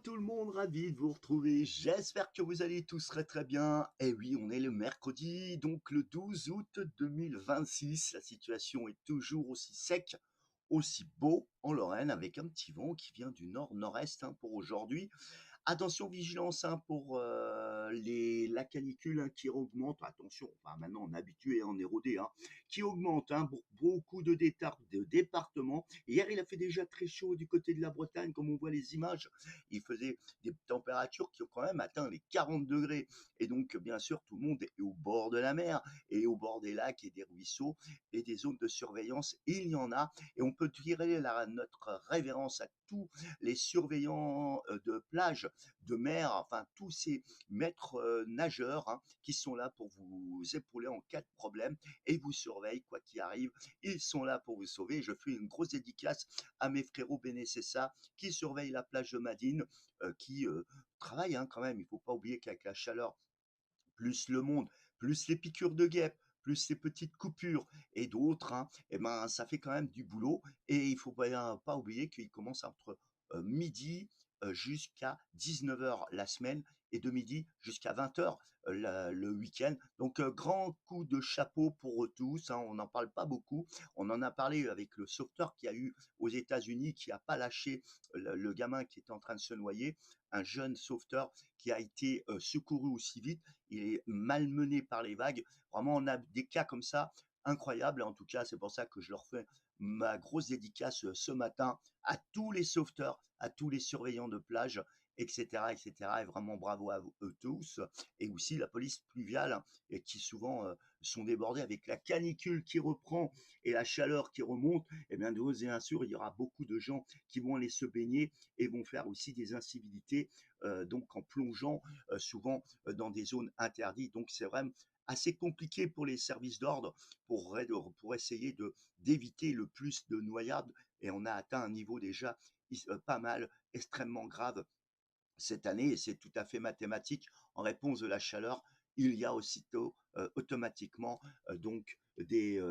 tout le monde, ravi de vous retrouver. J'espère que vous allez tous très très bien. Et oui, on est le mercredi, donc le 12 août 2026. La situation est toujours aussi sec, aussi beau en Lorraine, avec un petit vent qui vient du nord-nord-est pour aujourd'hui. Attention, vigilance pour la canicule qui augmente. Attention, enfin, maintenant on est habitué, on est rodé, qui augmente pour beaucoup de départements. Hier, il a fait déjà très chaud du côté de la Bretagne, comme on voit les images. Il faisait des températures qui ont quand même atteint les 40 degrés. Et donc, bien sûr, tout le monde est au bord de la mer et au bord des lacs et des ruisseaux et des zones de surveillance. Il y en a. Et on peut tirer notre révérence à tous les surveillants de plage, de mer, enfin tous ces maîtres nageurs qui sont là pour vous épauler en cas de problème et vous surveillent quoi qu'il arrive. Ils sont là pour vous sauver. Je fais une grosse dédicace à mes frérots Bénécessa qui surveillent la plage de Madine, qui travaillent quand même. Il ne faut pas oublier qu'avec la chaleur, plus le monde, plus les piqûres de guêpes, plus les petites coupures et d'autres, et ben ça fait quand même du boulot. Et il faut pas oublier qu'il commence entre midi jusqu'à 19 h la semaine et de midi jusqu'à 20 h le week-end. Donc grand coup de chapeau pour eux tous. On n'en parle pas beaucoup. On en a parlé avec le sauveteur qui a eu aux États-Unis, qui n'a pas lâché le gamin qui était en train de se noyer, un jeune sauveteur qui a été secouru aussi vite. Il est malmené par les vagues. Vraiment, on a des cas comme ça incroyables. En tout cas, c'est pour ça que je leur fais ma grosse dédicace ce matin à tous les sauveteurs, à tous les surveillants de plage, etc., etc. Et vraiment bravo à eux tous. Et aussi la police pluviale, et qui souvent sont débordés avec la canicule qui reprend et la chaleur qui remonte. Et bien, de vous assurer, il y aura beaucoup de gens qui vont aller se baigner et vont faire aussi des incivilités, donc en plongeant souvent dans des zones interdites. Donc c'est vraiment assez compliqué pour les services d'ordre pour essayer d'éviter le plus de noyades. Et on a atteint un niveau déjà pas mal, extrêmement grave cette année, et c'est tout à fait mathématique. En réponse de la chaleur, il y a aussitôt automatiquement donc des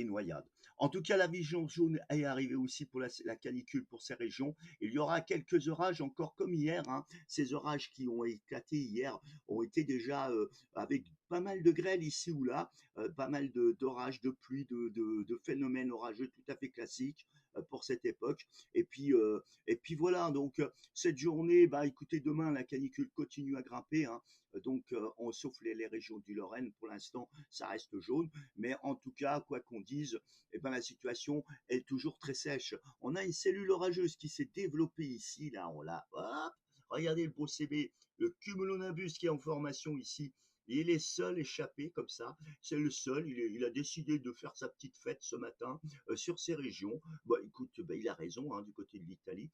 noyades. En tout cas, la vigilance jaune est arrivée aussi pour la canicule pour ces régions. Il y aura quelques orages encore comme hier. Ces orages qui ont éclaté hier ont été déjà avec pas mal de grêle ici ou là, pas mal d'orages, de pluie, de phénomènes orageux tout à fait classiques pour cette époque. Et puis voilà, donc cette journée, bah écoutez, demain la canicule continue à grimper, donc sauf les régions du Lorraine, pour l'instant ça reste jaune, mais en tout cas, quoi qu'on dise, ben, la situation est toujours très sèche. On a une cellule orageuse qui s'est développée ici, là, on l'a, hop, regardez le beau CB, le cumulonimbus qui est en formation ici. Il est seul échappé comme ça, c'est le seul, il a décidé de faire sa petite fête ce matin sur ces régions. Bon, écoute, il a raison, du côté de l'Italie,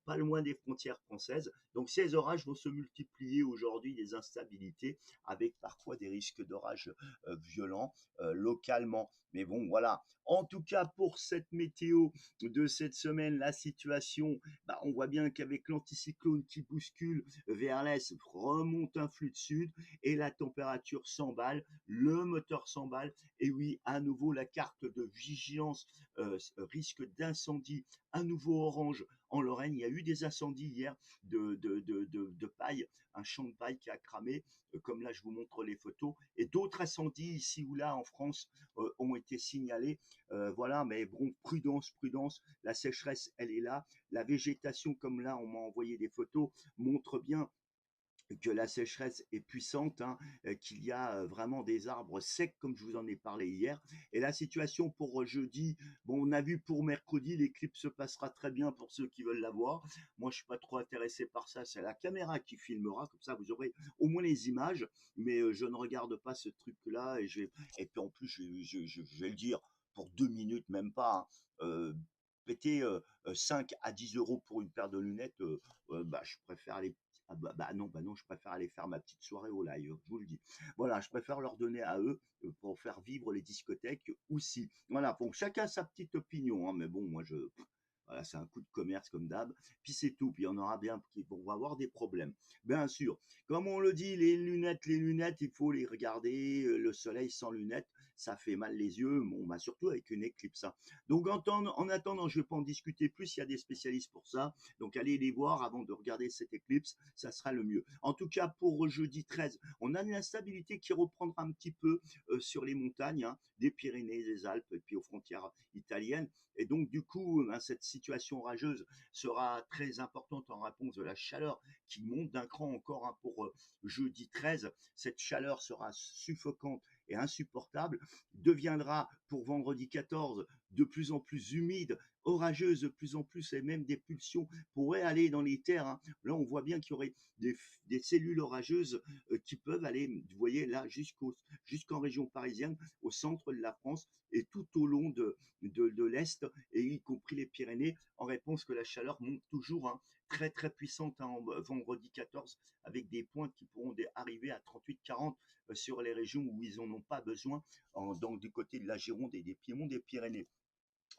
pas loin des frontières françaises. Donc ces orages vont se multiplier aujourd'hui, des instabilités, avec parfois des risques d'orages violents localement. Mais bon, voilà. En tout cas, pour cette météo de cette semaine, la situation, bah, on voit bien qu'avec l'anticyclone qui bouscule vers l'est, remonte un flux de sud et la température s'emballe, le moteur s'emballe. Et oui, à nouveau, la carte de vigilance risque d'incendie, à nouveau orange en Lorraine. Il y a eu des incendies hier de paille, un champ de paille qui a cramé, comme là je vous montre les photos, et d'autres incendies ici ou là en France ont été signalés. Voilà, mais bon, prudence, prudence, la sécheresse, elle est là. La végétation, comme là on m'a envoyé des photos, montre bien que la sécheresse est puissante, qu'il y a vraiment des arbres secs, comme je vous en ai parlé hier. Et la situation pour jeudi, bon, on a vu pour mercredi, l'éclipse se passera très bien pour ceux qui veulent la voir. Moi, je suis pas trop intéressé par ça, c'est la caméra qui filmera, comme ça vous aurez au moins les images, mais je ne regarde pas ce truc-là, et puis en plus, je vais le dire, pour 2 minutes, même pas, péter 5 à 10 euros pour une paire de lunettes, bah, je préfère aller. Ah bah non, je préfère aller faire ma petite soirée au live, je vous le dis. Voilà, je préfère leur donner à eux pour faire vivre les discothèques aussi. Voilà, bon, chacun sa petite opinion, mais bon, moi voilà, c'est un coup de commerce comme d'hab. Puis c'est tout. Puis on aura bien, on va avoir des problèmes. Bien sûr, comme on le dit, les lunettes, il faut les regarder. Le soleil sans lunettes, ça fait mal les yeux, bon, bah, surtout avec une éclipse, hein. Donc en attendant, je ne vais pas en discuter plus, il y a des spécialistes pour ça. Donc allez les voir avant de regarder cette éclipse, ça sera le mieux. En tout cas, pour jeudi 13, on a une instabilité qui reprendra un petit peu sur les montagnes, hein, des Pyrénées, des Alpes et puis aux frontières italiennes. Et donc du coup, hein, cette situation orageuse sera très importante en réponse de la chaleur qui monte d'un cran encore, hein, pour jeudi 13. Cette chaleur sera suffocante et insupportable, deviendra pour vendredi 14 de plus en plus humide, orageuse de plus en plus, et même des pulsions pourraient aller dans les terres, hein. Là, on voit bien qu'il y aurait des cellules orageuses qui peuvent aller, vous voyez, là, jusqu'en région parisienne, au centre de la France et tout au long de l'Est, et y compris les Pyrénées, en réponse que la chaleur monte toujours, hein, très très puissante, hein, en vendredi 14, avec des pointes qui pourront arriver à 38-40 sur les régions où ils n'en ont pas besoin, donc du côté de la Gironde et des Piémonts, des Pyrénées.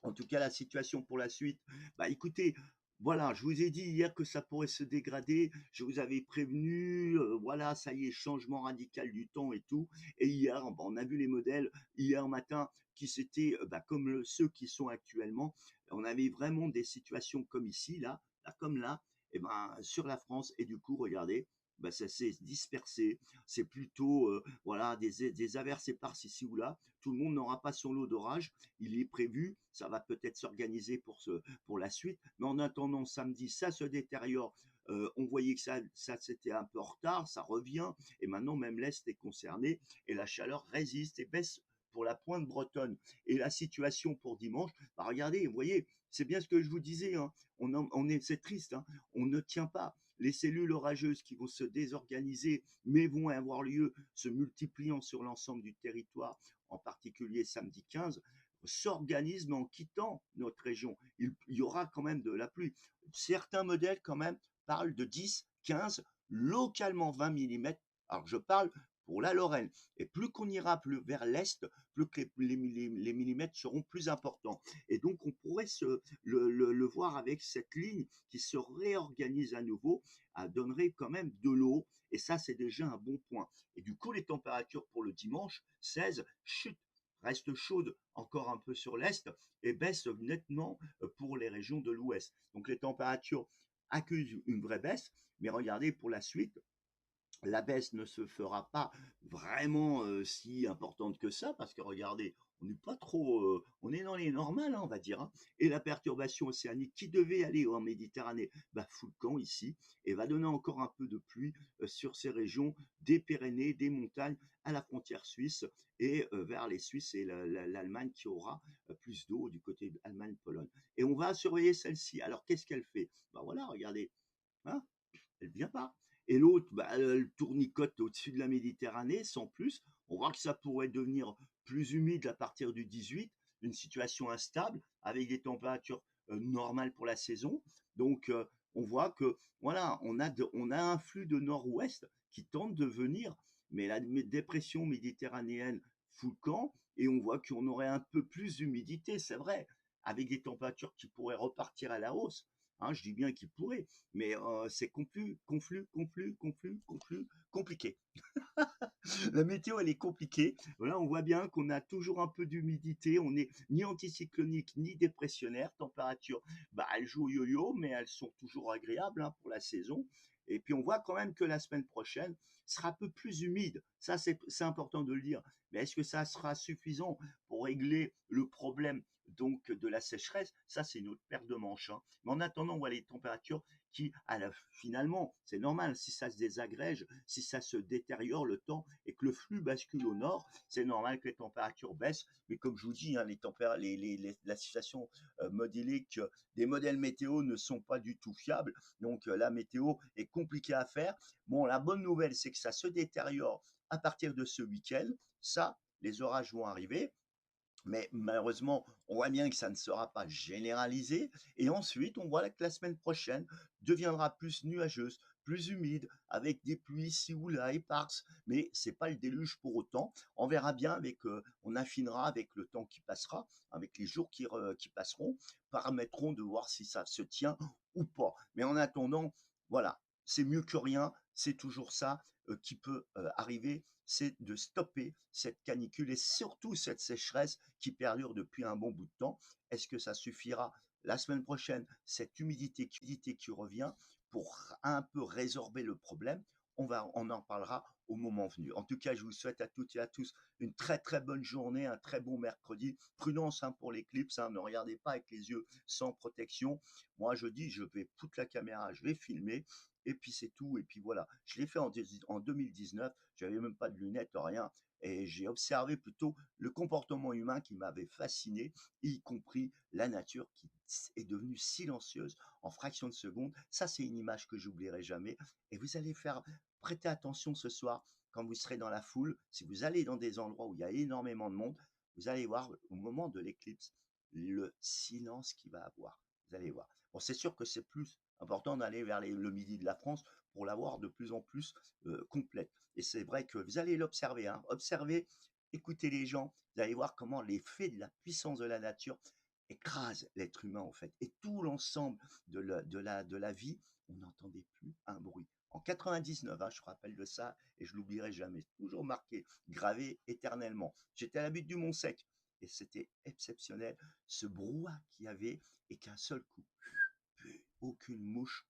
En tout cas, la situation pour la suite, bah écoutez, voilà, je vous ai dit hier que ça pourrait se dégrader, je vous avais prévenu, voilà, ça y est, changement radical du temps et tout. Et hier, bah, on a vu les modèles hier matin qui s'étaient, bah, comme ceux qui sont actuellement. On avait vraiment des situations comme ici, là comme là, et ben sur la France. Et du coup, regardez, bah, ça s'est dispersé. C'est plutôt, voilà, des averses éparses ici ou là. Tout le monde n'aura pas son lot d'orage. Il est prévu, ça va peut-être s'organiser pour la suite. Mais en attendant, samedi, ça se détériore. On voyait que ça c'était un peu en retard, ça revient. Et maintenant, même l'Est est concerné. Et la chaleur résiste et baisse pour la pointe bretonne. Et la situation pour dimanche, bah regardez, vous voyez, c'est bien ce que je vous disais, hein. C'est triste, hein. On ne tient pas. Les cellules orageuses qui vont se désorganiser, mais vont avoir lieu, se multipliant sur l'ensemble du territoire, en particulier samedi 15, s'organisent en quittant notre région. Il y aura quand même de la pluie. Certains modèles quand même parlent de 10, 15, localement 20 mm. Alors je parle pour la Lorraine. Et plus qu'on ira plus vers l'est, plus que les millimètres seront plus importants. Et donc on pourrait le voir avec cette ligne qui se réorganise à nouveau, donnerait quand même de l'eau. Et ça, c'est déjà un bon point. Et du coup, les températures pour le dimanche 16 chutent, reste chaude encore un peu sur l'est et baisse nettement pour les régions de l'ouest. Donc les températures accusent une vraie baisse, mais regardez pour la suite, la baisse ne se fera pas vraiment si importante que ça, parce que regardez, on n'est pas trop, on est dans les normales, hein, on va dire, hein. Et la perturbation océanique qui devait aller en Méditerranée, bah, fout le camp ici, et va donner encore un peu de pluie sur ces régions des Pyrénées, des montagnes, à la frontière suisse, et vers les Suisses et l'Allemagne qui aura plus d'eau du côté d'Allemagne-Pologne. Et on va surveiller celle-ci. Alors qu'est-ce qu'elle fait? Bah voilà, regardez, hein, elle ne vient pas. Et l'autre, bah, elle tournicote au-dessus de la Méditerranée, sans plus. On voit que ça pourrait devenir plus humide à partir du 18, une situation instable, avec des températures normales pour la saison. Donc, on voit que, voilà, on a un flux de nord-ouest qui tente de venir, mais la dépression méditerranéenne fout le camp, et on voit qu'on aurait un peu plus d'humidité, c'est vrai, avec des températures qui pourraient repartir à la hausse. Hein, je dis bien qu'il pourrait, mais c'est compliqué. La météo, elle est compliquée. Là, on voit bien qu'on a toujours un peu d'humidité. On n'est ni anticyclonique ni dépressionnaire. Température, bah, elles jouent au yo-yo, mais elles sont toujours agréables, hein, pour la saison. Et puis, on voit quand même que la semaine prochaine sera un peu plus humide. Ça, c'est important de le dire. Mais est-ce que ça sera suffisant pour régler le problème donc de la sécheresse? Ça, c'est une autre paire de manches, hein. Mais en attendant, on voit les températures qui, finalement, c'est normal, si ça se désagrège, si ça se détériore le temps et que le flux bascule au nord, c'est normal que les températures baissent. Mais comme je vous dis, hein, la situation modélique des modèles météo ne sont pas du tout fiables. Donc la météo est compliquée à faire. Bon, la bonne nouvelle, c'est que ça se détériore à partir de ce week-end. Ça, les orages vont arriver. Mais malheureusement, on voit bien que ça ne sera pas généralisé. Et ensuite, on voit que la semaine prochaine deviendra plus nuageuse, plus humide, avec des pluies ici ou là éparses. Mais c'est pas le déluge pour autant. On verra bien on affinera avec le temps qui passera, avec les jours qui passeront, permettront de voir si ça se tient ou pas. Mais en attendant, voilà, c'est mieux que rien, c'est toujours ça qui peut arriver, c'est de stopper cette canicule et surtout cette sécheresse qui perdure depuis un bon bout de temps. Est-ce que ça suffira la semaine prochaine, cette humidité qui revient pour un peu résorber le problème? On en parlera au moment venu. En tout cas, je vous souhaite à toutes et à tous une très très bonne journée, un très bon mercredi. Prudence hein, pour l'éclipse, hein, ne regardez pas avec les yeux sans protection. Moi, je dis, je vais foutre la caméra, je vais filmer, et puis c'est tout. Et puis voilà, je l'ai fait en 2019, j'avais même pas de lunettes, rien. Et j'ai observé plutôt le comportement humain qui m'avait fasciné, y compris la nature qui est devenue silencieuse en fraction de seconde. Ça, c'est une image que j'oublierai jamais. Et vous allez faire prêter attention ce soir quand vous serez dans la foule. Si vous allez dans des endroits où il y a énormément de monde, vous allez voir au moment de l'éclipse le silence qu'il va avoir. Vous allez voir. Bon, c'est sûr que c'est plus important d'aller vers le midi de la France pour l'avoir de plus en plus complète. Et c'est vrai que vous allez l'observer, hein. Observez, écoutez les gens, vous allez voir comment l'effet de la puissance de la nature écrase l'être humain en fait. Et tout l'ensemble de la vie, on n'entendait plus un bruit. En 99, hein, je rappelle de ça et je l'oublierai jamais. Toujours marqué, gravé éternellement. J'étais à la butte du Mont-Sec et c'était exceptionnel. Ce brouhaha qu'il y avait et qu'un seul coup, aucune mouche.